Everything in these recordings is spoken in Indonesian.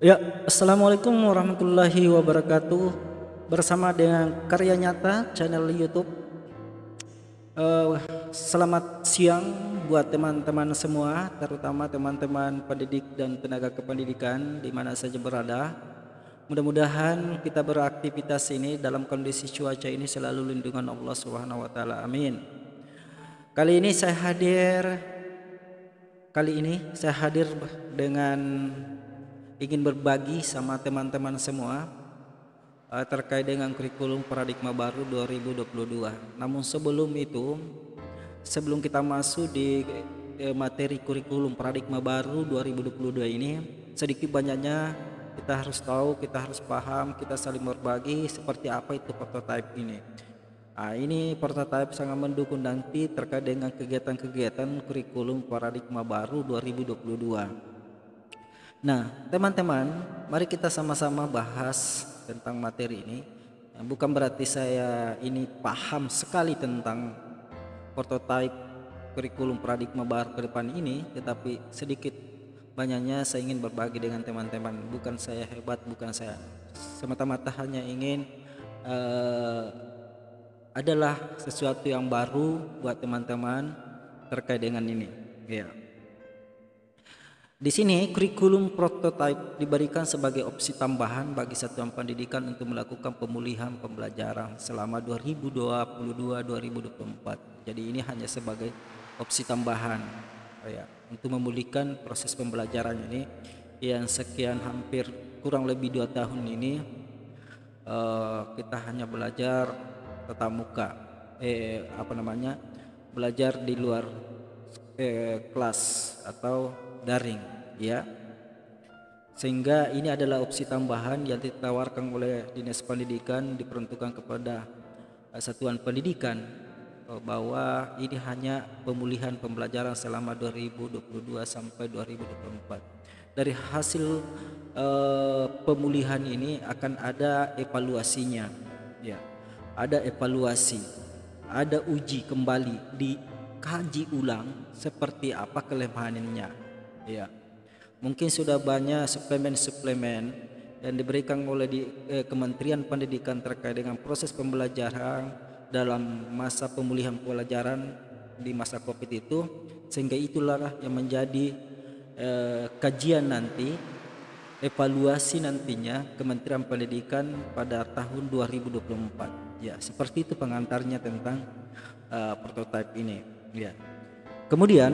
Ya, assalamualaikum warahmatullahi wabarakatuh. Bersama dengan Karya Nyata channel YouTube. Eh, Selamat siang buat teman-teman semua, terutama teman-teman pendidik dan tenaga kependidikan di mana saja berada. Mudah-mudahan kita beraktivitas ini dalam kondisi cuaca ini selalu lindungan Allah Subhanahu wa taala. Amin. Kali ini saya hadir dengan ingin berbagi sama teman-teman semua terkait dengan kurikulum paradigma baru 2022. Namun sebelum kita masuk di materi kurikulum paradigma baru 2022 ini, sedikit banyaknya kita harus tahu, kita harus paham, kita saling berbagi seperti apa itu prototype ini. Ini prototype sangat mendukung nanti terkait dengan kegiatan-kegiatan kurikulum paradigma baru 2022. Nah, teman-teman, mari kita sama-sama bahas tentang materi ini. Bukan berarti saya ini paham sekali tentang prototype kurikulum paradigma baru ke depan ini, tetapi sedikit banyaknya saya ingin berbagi dengan teman-teman. Bukan saya hebat, bukan saya semata-mata hanya ingin adalah sesuatu yang baru buat teman-teman terkait dengan ini. Ya. Di sini kurikulum prototype diberikan sebagai opsi tambahan bagi satuan pendidikan untuk melakukan pemulihan pembelajaran selama 2022-2024. Jadi ini hanya sebagai opsi tambahan ya, untuk memulihkan proses pembelajaran ini yang sekian hampir kurang lebih 2 tahun ini kita hanya belajar tatap muka, belajar di luar kelas atau daring ya, sehingga ini adalah opsi tambahan yang ditawarkan oleh Dinas Pendidikan, diperuntukkan kepada satuan pendidikan bahwa ini hanya pemulihan pembelajaran selama 2022 sampai 2024. Dari hasil pemulihan ini akan ada evaluasinya ya, ada evaluasi, ada uji kembali, dikaji ulang seperti apa kelemahannya ya. Mungkin sudah banyak suplemen-suplemen yang diberikan oleh Kementerian Pendidikan terkait dengan proses pembelajaran dalam masa pemulihan pelajaran di masa Covid itu, sehingga itulah yang menjadi kajian nanti, evaluasi nantinya Kementerian Pendidikan pada tahun 2024 ya. Seperti itu pengantarnya tentang prototype ini ya. Kemudian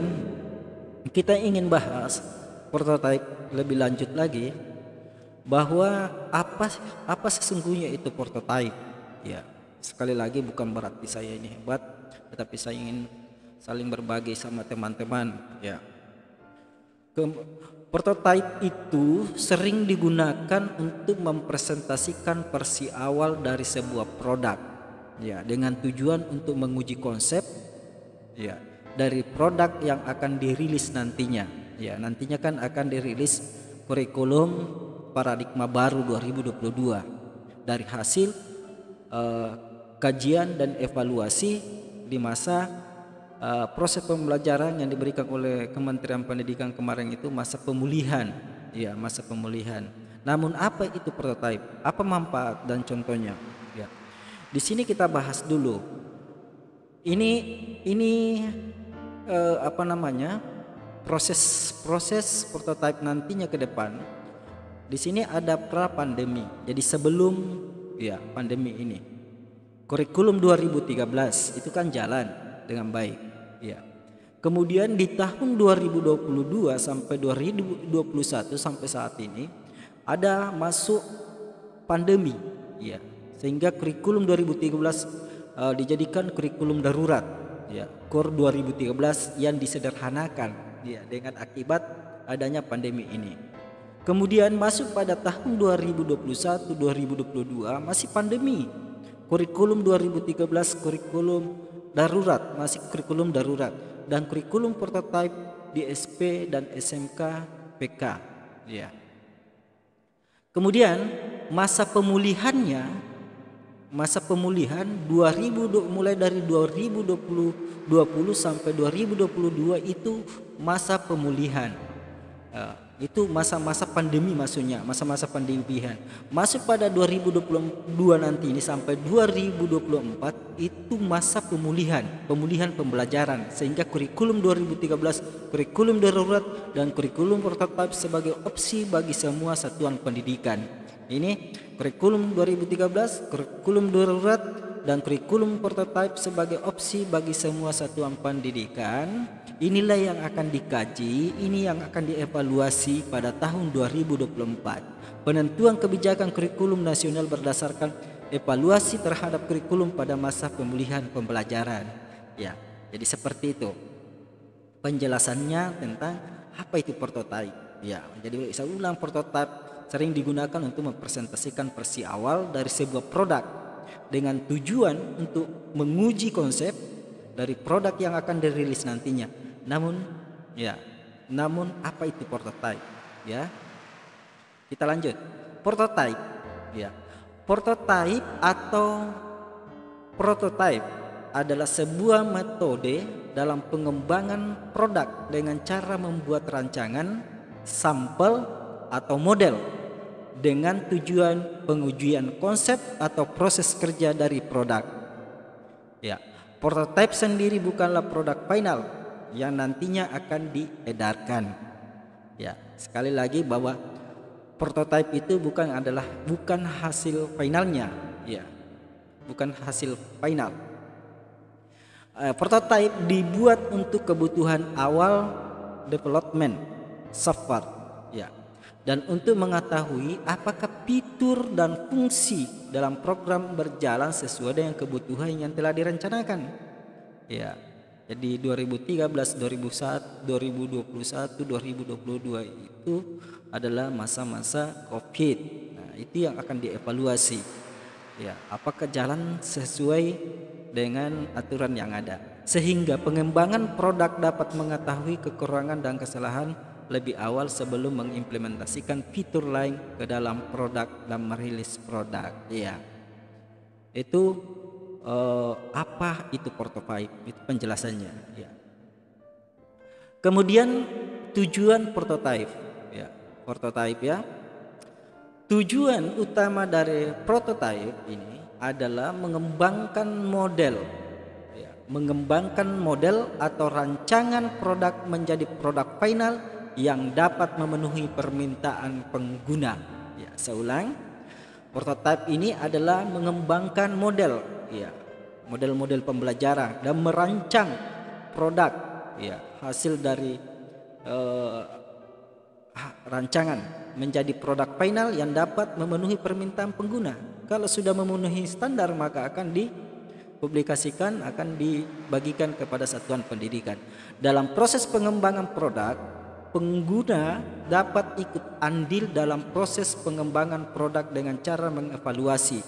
kita ingin bahas prototype lebih lanjut lagi, bahwa apa sesungguhnya itu prototype ya. Sekali lagi bukan berarti saya ini hebat, tetapi saya ingin saling berbagi sama teman-teman ya. Prototype itu sering digunakan untuk mempresentasikan versi awal dari sebuah produk ya, dengan tujuan untuk menguji konsep ya dari produk yang akan dirilis nantinya ya. Nantinya kan akan dirilis kurikulum paradigma baru 2022 dari hasil kajian dan evaluasi di masa proses pembelajaran yang diberikan oleh Kementerian Pendidikan kemarin itu, masa pemulihan ya, masa pemulihan. Namun apa itu prototype, apa manfaat dan contohnya ya. Di sini kita bahas dulu ini proses prototype nantinya ke depan. Di sini ada pra pandemi, jadi sebelum ya pandemi ini, kurikulum 2013 itu kan jalan dengan baik ya. Kemudian di tahun 2022 sampai 2021 sampai saat ini ada masuk pandemi ya, sehingga kurikulum 2013 dijadikan kurikulum darurat ya, KUR 2013 yang disederhanakan ya dengan akibat adanya pandemi ini. Kemudian masuk pada tahun 2021-2022 masih pandemi, kurikulum 2013 kurikulum darurat, masih kurikulum darurat, dan kurikulum prototype di SP dan SMK PK ya. Kemudian masa pemulihan 2020, mulai dari 2020 sampai 2022 itu masa pemulihan. itu masa-masa pandemi maksudnya, masa-masa pandemian. Masuk pada 2022 nanti ini sampai 2024 itu masa pemulihan pembelajaran, sehingga kurikulum 2013, kurikulum darurat dan kurikulum prototipe sebagai opsi bagi semua satuan pendidikan. Ini kurikulum 2013, kurikulum darurat dan kurikulum prototipe sebagai opsi bagi semua satuan pendidikan. Inilah yang akan dikaji, ini yang akan dievaluasi pada tahun 2024. Penentuan kebijakan kurikulum nasional berdasarkan evaluasi terhadap kurikulum pada masa pemulihan pembelajaran. Ya, jadi seperti itu penjelasannya tentang apa itu prototipe. Ya, jadi saya ulang, prototipe sering digunakan untuk mempresentasikan versi awal dari sebuah produk dengan tujuan untuk menguji konsep dari produk yang akan dirilis nantinya. Namun apa itu prototipe? Ya, kita lanjut. Prototipe, ya, prototipe atau prototipe adalah sebuah metode dalam pengembangan produk dengan cara membuat rancangan, sampel atau model dengan tujuan pengujian konsep atau proses kerja dari produk. Ya, prototipe sendiri bukanlah produk final yang nantinya akan diedarkan. Ya, sekali lagi bahwa prototipe itu bukan hasil finalnya, ya, bukan hasil final. Prototipe dibuat untuk kebutuhan awal development software, ya, dan untuk mengetahui apakah fitur dan fungsi dalam program berjalan sesuai dengan kebutuhan yang telah direncanakan. Ya, jadi 2013, 2021, 2022 itu adalah masa-masa COVID. Nah, itu yang akan dievaluasi. Ya, apakah jalan sesuai dengan aturan yang ada, sehingga pengembangan produk dapat mengetahui kekurangan dan kesalahan lebih awal sebelum mengimplementasikan fitur lain ke dalam produk dan merilis produk. Ya, itu apa itu prototipe? Itu penjelasannya. Ya. Kemudian tujuan prototipe. Ya, prototipe, ya. Tujuan utama dari prototipe ini adalah mengembangkan model, ya, mengembangkan model atau rancangan produk menjadi produk final yang dapat memenuhi permintaan pengguna. Ya, saya ulang. Prototipe ini adalah mengembangkan model, ya, model-model pembelajaran dan merancang produk, ya, hasil dari rancangan menjadi produk final yang dapat memenuhi permintaan pengguna. Kalau sudah memenuhi standar maka akan dipublikasikan, akan dibagikan kepada satuan pendidikan. Dalam proses pengembangan produk, pengguna dapat ikut andil dalam proses pengembangan produk dengan cara mengevaluasi,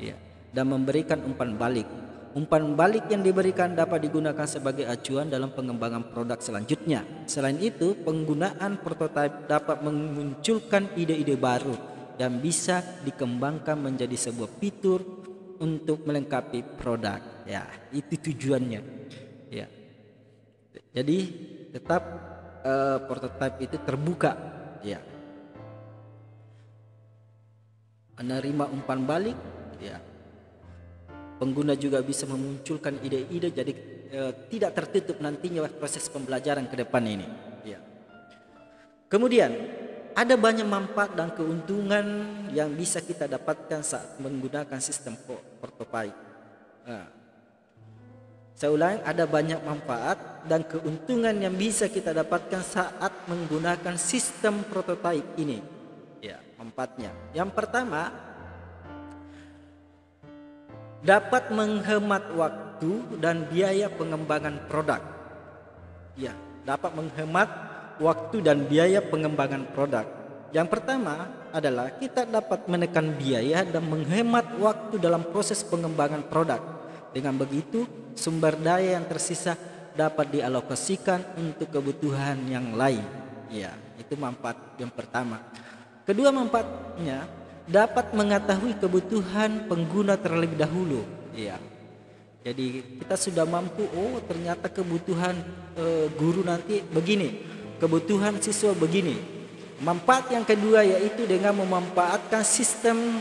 ya, dan memberikan umpan balik. Umpan balik yang diberikan dapat digunakan sebagai acuan dalam pengembangan produk selanjutnya. Selain itu, penggunaan prototipe dapat memunculkan ide-ide baru yang bisa dikembangkan menjadi sebuah fitur untuk melengkapi produk. Ya, itu tujuannya. Ya, jadi tetap prototipe itu terbuka, ya, menerima umpan balik, ya. Pengguna juga bisa memunculkan ide-ide, jadi tidak tertutup nantinya proses pembelajaran ke depan ini, ya. Kemudian ada banyak manfaat dan keuntungan yang bisa kita dapatkan saat menggunakan sistem prototipe. Saya ulang, ada banyak manfaat dan keuntungan yang bisa kita dapatkan saat menggunakan sistem prototipe ini. Ya, manfaatnya. Yang pertama, dapat menghemat waktu dan biaya pengembangan produk. Ya, dapat menghemat waktu dan biaya pengembangan produk. Yang pertama adalah kita dapat menekan biaya dan menghemat waktu dalam proses pengembangan produk. Dengan begitu, sumber daya yang tersisa dapat dialokasikan untuk kebutuhan yang lain. Ya, itu manfaat yang pertama. Kedua manfaatnya, dapat mengetahui kebutuhan pengguna terlebih dahulu. Ya, jadi kita sudah mampu, oh ternyata kebutuhan guru nanti begini, kebutuhan siswa begini. Manfaat yang kedua yaitu dengan memanfaatkan sistem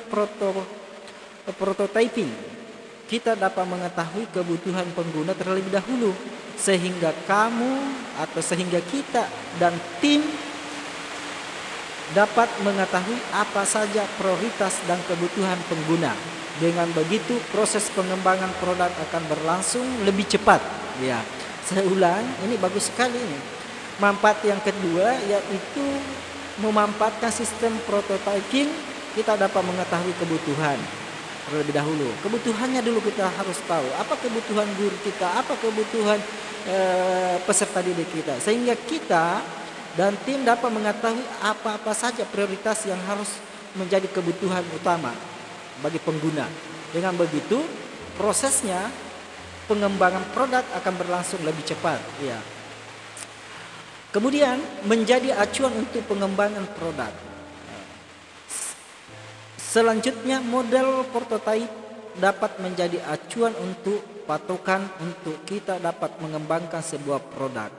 prototyping, kita dapat mengetahui kebutuhan pengguna terlebih dahulu, sehingga sehingga kita dan tim dapat mengetahui apa saja prioritas dan kebutuhan pengguna. Dengan begitu proses pengembangan produk akan berlangsung lebih cepat. Ya, saya ulang, ini bagus sekali ini. Manfaat yang kedua yaitu memanfaatkan sistem prototyping, kita dapat mengetahui kebutuhan terlebih dahulu. Kebutuhannya dulu kita harus tahu. Apa kebutuhan guru kita, apa kebutuhan peserta didik kita, sehingga kita dan tim dapat mengetahui apa-apa saja prioritas yang harus menjadi kebutuhan utama bagi pengguna. Dengan begitu prosesnya pengembangan produk akan berlangsung lebih cepat. Ya. Kemudian menjadi acuan untuk pengembangan produk. Selanjutnya model prototipe dapat menjadi acuan untuk patokan untuk kita dapat mengembangkan sebuah produk.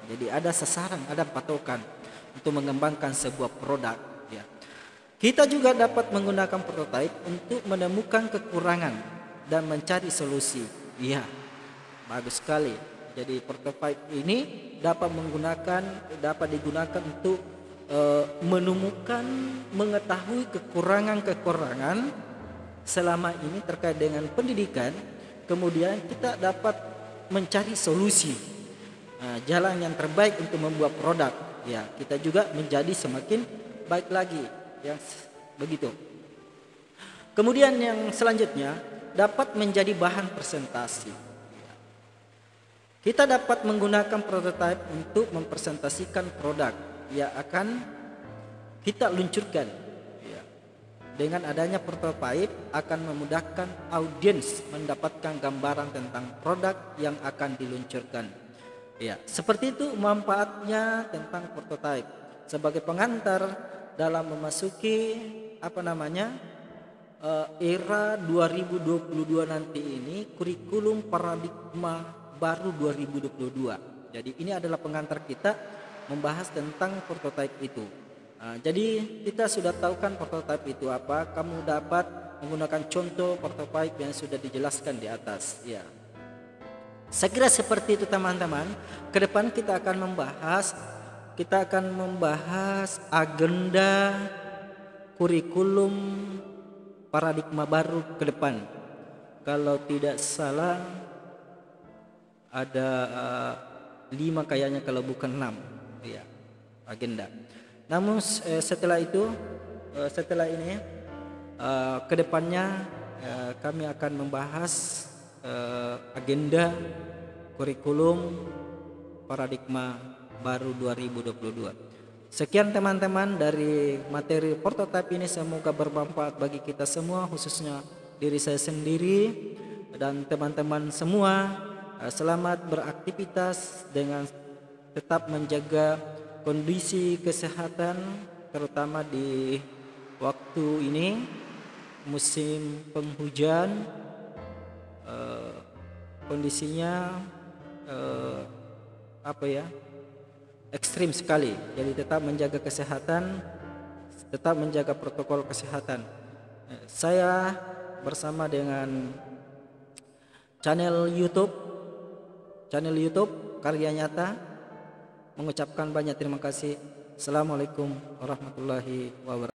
Jadi ada sasaran, ada patokan untuk mengembangkan sebuah produk. Ya. Kita juga dapat menggunakan prototipe untuk menemukan kekurangan dan mencari solusi. Iya, bagus sekali. Jadi prototipe ini dapat digunakan untuk menemukan, mengetahui kekurangan-kekurangan selama ini terkait dengan pendidikan. Kemudian kita dapat mencari solusi, jalan yang terbaik untuk membuat produk. Ya, kita juga menjadi semakin baik lagi. Yang begitu. Kemudian yang selanjutnya dapat menjadi bahan presentasi. Kita dapat menggunakan prototipe untuk mempresentasikan produk yang akan kita luncurkan. Dengan adanya prototipe akan memudahkan audiens mendapatkan gambaran tentang produk yang akan diluncurkan. Ya, seperti itu manfaatnya tentang prototipe sebagai pengantar dalam memasuki era 2022 nanti ini, kurikulum paradigma baru 2022. Jadi ini adalah pengantar kita membahas tentang prototipe itu. Jadi kita sudah tahu kan prototipe itu apa. Kamu dapat menggunakan contoh prototipe yang sudah dijelaskan di atas. Ya, saya kira seperti itu teman-teman. Ke depan kita akan membahas agenda kurikulum paradigma baru ke depan. Kalau tidak salah ada 5 kayaknya, kalau bukan 6 ya, agenda. Namun setelah ini kedepannya kami akan membahas agenda kurikulum paradigma baru 2022. Sekian teman-teman dari materi prototipe ini, semoga bermanfaat bagi kita semua, khususnya diri saya sendiri dan teman-teman semua. Selamat beraktivitas dengan tetap menjaga kondisi kesehatan, terutama di waktu ini musim penghujan. Kondisinya ekstrim sekali. Jadi tetap menjaga kesehatan, tetap menjaga protokol kesehatan. Saya bersama dengan channel YouTube Karya Nyata mengucapkan banyak terima kasih. Assalamualaikum warahmatullahi wabarakatuh.